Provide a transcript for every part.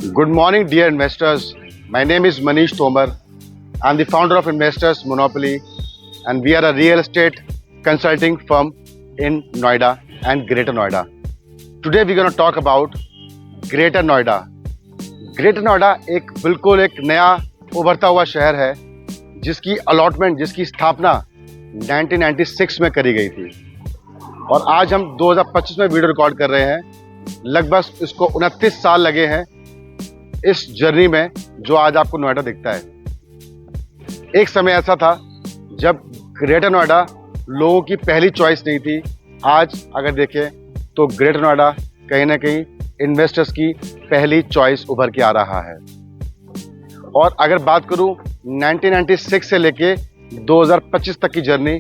Good morning, dear investors. My name is Manish Tomar. I'm the founder of Investors Monopoly, and we are a real estate consulting firm in Noida and Greater Noida. Today, we're going to talk about Greater Noida. Greater Noida बिल्कुल एक नया उभरता हुआ शहर है जिसकी allotment, जिसकी स्थापना 1996 में करी गई थी और आज हम 2025 में वीडियो रिकॉर्ड कर रहे हैं। लगभग इसको 29 साल लगे हैं इस जर्नी में जो आज आपको नोएडा दिखता है। एक समय ऐसा था जब ग्रेटर नोएडा लोगों की पहली चॉइस नहीं थी। आज अगर देखें तो ग्रेटर नोएडा कहीं ना कहीं इन्वेस्टर्स की पहली चॉइस उभर के आ रहा है। और अगर बात करूं 1996 से लेके 2025 तक की जर्नी,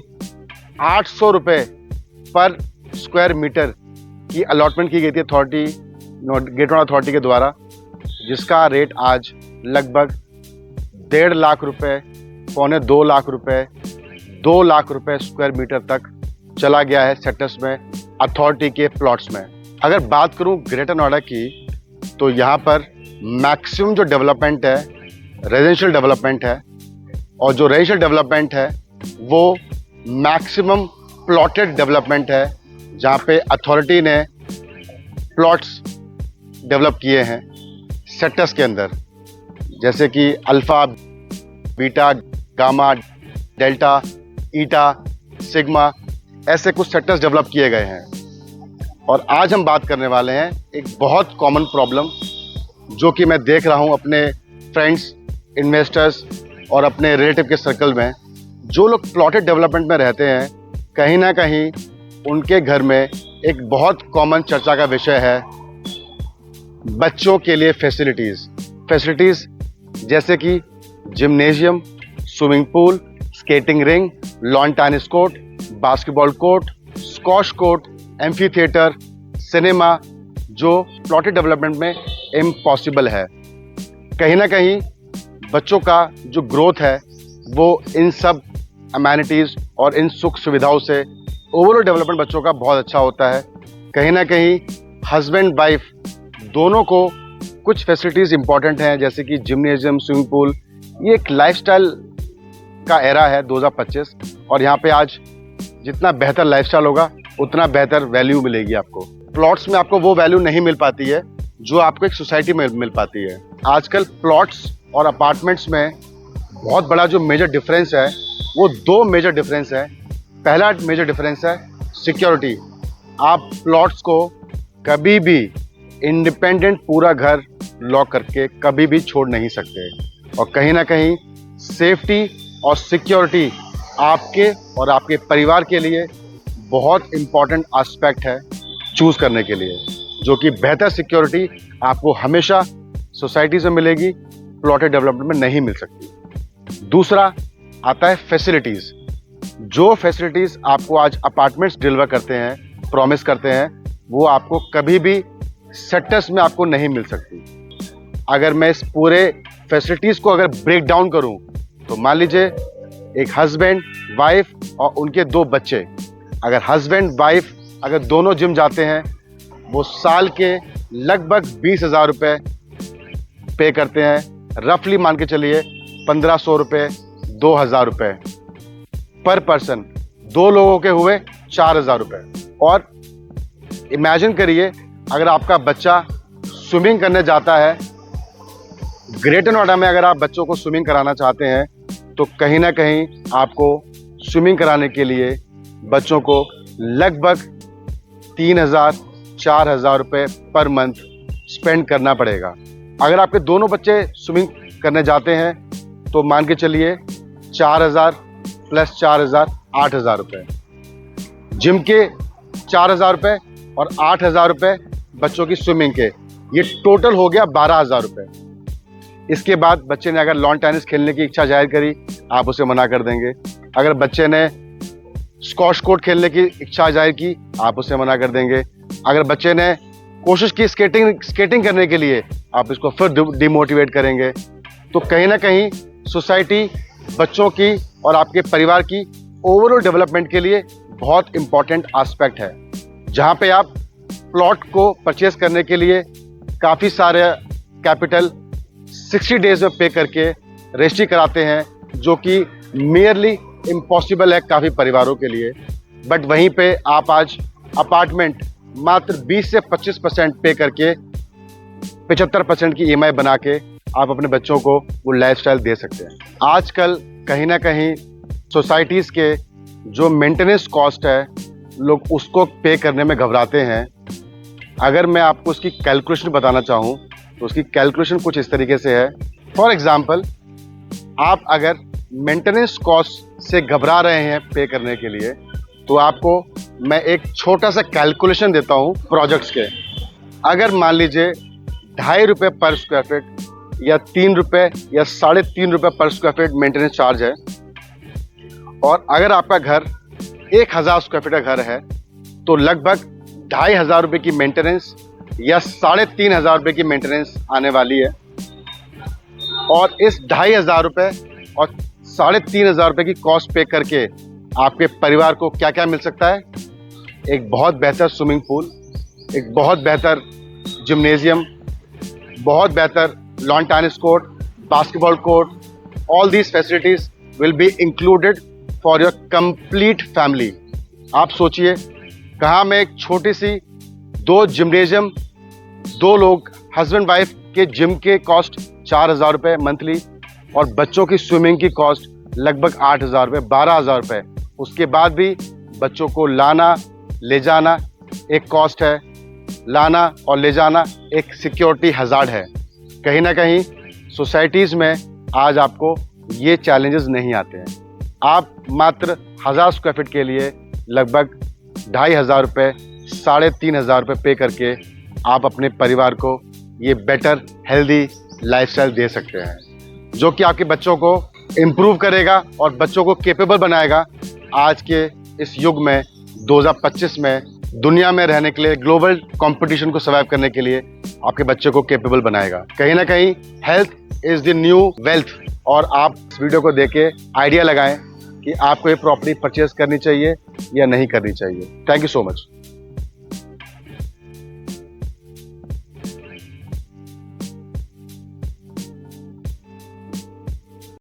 800 रुपये पर स्क्वायर मीटर की अलॉटमेंट की गई थी ग्रेटर नोएडा अथॉरिटी के द्वारा, जिसका रेट आज लगभग 1.5 लाख रुपए, 1.25 लाख रुपए, 2 लाख रुपए स्क्वायर मीटर तक चला गया है सेक्टर्स में, अथॉरिटी के प्लॉट्स में। अगर बात करूं ग्रेटर नोएडा की तो यहाँ पर मैक्सिमम जो डेवलपमेंट है रेजिडेंशियल डेवलपमेंट है, और जो रेजिडेंशियल डेवलपमेंट है वो मैक्सिमम प्लॉटेड डेवलपमेंट है, जहाँ पे अथॉरिटी ने प्लॉट्स डेवलप किए हैं सेक्टर्स के अंदर, जैसे कि अल्फा, बीटा, गामा, डेल्टा, ईटा, सिग्मा, ऐसे कुछ सेक्टर्स डेवलप किए गए हैं। और आज हम बात करने वाले हैं एक बहुत कॉमन प्रॉब्लम जो कि मैं देख रहा हूं अपने फ्रेंड्स, इन्वेस्टर्स और अपने रिलेटिव के सर्कल में। जो लोग प्लॉटेड डेवलपमेंट में रहते हैं, कहीं ना कहीं उनके घर में एक बहुत कॉमन चर्चा का विषय है बच्चों के लिए फैसिलिटीज़ जैसे कि gymnasium, swimming pool, skating ring, lawn tennis court, basketball court, squash court, amphi theatre, cinema, जो प्लॉटेड डेवलपमेंट में इम्पॉसिबल है। कहीं ना कहीं बच्चों का जो ग्रोथ है वो इन सब अमेनिटीज़ और इन सुख सुविधाओं से ओवरऑल डेवलपमेंट बच्चों का बहुत अच्छा होता है। कहीं ना कहीं हस्बैंड वाइफ दोनों को कुछ फैसिलिटीज़ इंपॉर्टेंट हैं, जैसे कि जिम्नेशियम, स्विमिंग पूल। ये एक लाइफस्टाइल का एरा है 2025, और यहाँ पे आज जितना बेहतर लाइफस्टाइल होगा उतना बेहतर वैल्यू मिलेगी आपको। प्लॉट्स में आपको वो वैल्यू नहीं मिल पाती है जो आपको एक सोसाइटी में मिल पाती है। आजकल प्लॉट्स और अपार्टमेंट्स में बहुत बड़ा जो मेजर डिफरेंस है वो 2 मेजर डिफरेंस है। पहला मेजर डिफरेंस है सिक्योरिटी। आप प्लॉट्स को कभी भी इंडिपेंडेंट पूरा घर लॉक करके कभी भी छोड़ नहीं सकते, और कहीं ना कहीं सेफ्टी और सिक्योरिटी आपके और आपके परिवार के लिए बहुत इम्पॉर्टेंट एस्पेक्ट है चूज़ करने के लिए, जो कि बेहतर सिक्योरिटी आपको हमेशा सोसाइटी से मिलेगी, प्लॉटेड डेवलपमेंट में नहीं मिल सकती। दूसरा आता है फैसिलिटीज़। जो फैसिलिटीज़ आपको आज अपार्टमेंट्स डिलीवर करते हैं, प्रॉमिस करते हैं, वो आपको कभी भी सेक्टर्स में आपको नहीं मिल सकती। अगर मैं इस पूरे फैसिलिटीज़ को अगर ब्रेक डाउन करूं तो मान लीजिए एक हस्बैंड, वाइफ और उनके 2 बच्चे, अगर हस्बैंड वाइफ अगर दोनों जिम जाते हैं, वो साल के लगभग 20,000 रुपये पे करते हैं। रफली मान के चलिए 1,500 रुपये, 2,000 रुपये पर पर्सन। 2 लोगों के हुए 4,000 रुपये। और इमेजिन करिए अगर आपका बच्चा स्विमिंग करने जाता है ग्रेटर नोएडा में, अगर आप बच्चों को स्विमिंग कराना चाहते हैं तो कहीं ना कहीं आपको स्विमिंग कराने के लिए बच्चों को लगभग 3,000-4,000 रुपये पर मंथ स्पेंड करना पड़ेगा। अगर आपके दोनों बच्चे स्विमिंग करने जाते हैं तो मान के चलिए 4,000 प्लस 4,000 8,000 रुपये। जिम के 4,000 रुपये और 8,000 रुपये बच्चों की स्विमिंग के, ये टोटल हो गया 12,000 रुपये। इसके बाद बच्चे ने अगर लॉन टेनिस खेलने की इच्छा जाहिर करी, आप उसे मना कर देंगे। अगर बच्चे ने स्क्वॉश कोर्ट खेलने की इच्छा जाहिर की, आप उसे मना कर देंगे। अगर बच्चे ने कोशिश की स्केटिंग करने के लिए, आप इसको फिर डिमोटिवेट करेंगे। तो कहीं ना कहीं सोसाइटी बच्चों की और आपके परिवार की ओवरऑल डेवलपमेंट के लिए बहुत इंपॉर्टेंट एस्पेक्ट है, जहां पे आप प्लॉट को परचेस करने के लिए काफ़ी सारे कैपिटल 60 डेज में पे करके रजिस्ट्री कराते हैं, जो कि मेयरली इम्पॉसिबल है काफ़ी परिवारों के लिए। बट वहीं पे आप आज अपार्टमेंट मात्र 20 से 25% पे करके 75% की EMI बना के आप अपने बच्चों को वो लाइफस्टाइल दे सकते हैं। आजकल कहीं ना कहीं सोसाइटीज़ के जो मेंटेनेंस कॉस्ट है, लोग उसको पे करने में घबराते हैं। अगर मैं आपको उसकी कैलकुलेशन बताना चाहूँ तो उसकी कैलकुलेशन कुछ इस तरीके से है। फॉर एग्जांपल, आप अगर मेंटेनेंस कॉस्ट से घबरा रहे हैं पे करने के लिए, तो आपको मैं एक छोटा सा कैलकुलेशन देता हूँ प्रोजेक्ट्स के। अगर मान लीजिए 2.5 रुपये पर स्क्वायर फीट या 3 रुपये या 3.5 रुपये पर स्क्वायर फीट मेंटेनेंस चार्ज है, और अगर आपका घर 1000 स्क्वायर फीट का घर है, तो लगभग 2,500 रुपये की मेंटेनेंस या 3,500 रुपये की मेंटेनेंस आने वाली है। और इस 2,500 रुपये और 3,500 रुपये की कॉस्ट पे करके आपके परिवार को क्या क्या मिल सकता है? एक बहुत बेहतर स्विमिंग पूल, एक बहुत बेहतर जिम्नेजियम, बहुत बेहतर lawn tennis court, basketball court. All these facilities will be included for your complete family. आप सोचिए, कहाँ में एक छोटी सी 2 जिम्नेजियम, 2 लोग हस्बैंड वाइफ के जिम के कॉस्ट 4,000 रुपये मंथली, और बच्चों की स्विमिंग की कॉस्ट लगभग 8,000 रुपये, 12,000 रुपये। उसके बाद भी बच्चों को लाना ले जाना एक कॉस्ट है, लाना और ले जाना एक सिक्योरिटी हज़ार्ड है। कहीं ना कहीं सोसाइटीज़ में आज आपको ये चैलेंजेस नहीं आते हैं। आप मात्र 1000 स्क्वायर फीट के लिए लगभग 2,500 रुपये, 3,500 रुपये पे करके आप अपने परिवार को ये बेटर हेल्दी लाइफस्टाइल दे सकते हैं, जो कि आपके बच्चों को इम्प्रूव करेगा और बच्चों को कैपेबल बनाएगा। आज के इस युग में 2025 में दुनिया में रहने के लिए, ग्लोबल कंपटीशन को सर्वाइव करने के लिए आपके बच्चे को कैपेबल बनाएगा। कहीं ना कहीं health is the new wealth. और आप इस वीडियो को देख के आइडिया लगाएं कि आपको ये प्रॉपर्टी परचेज करनी चाहिए या नहीं करनी चाहिए। Thank you so much.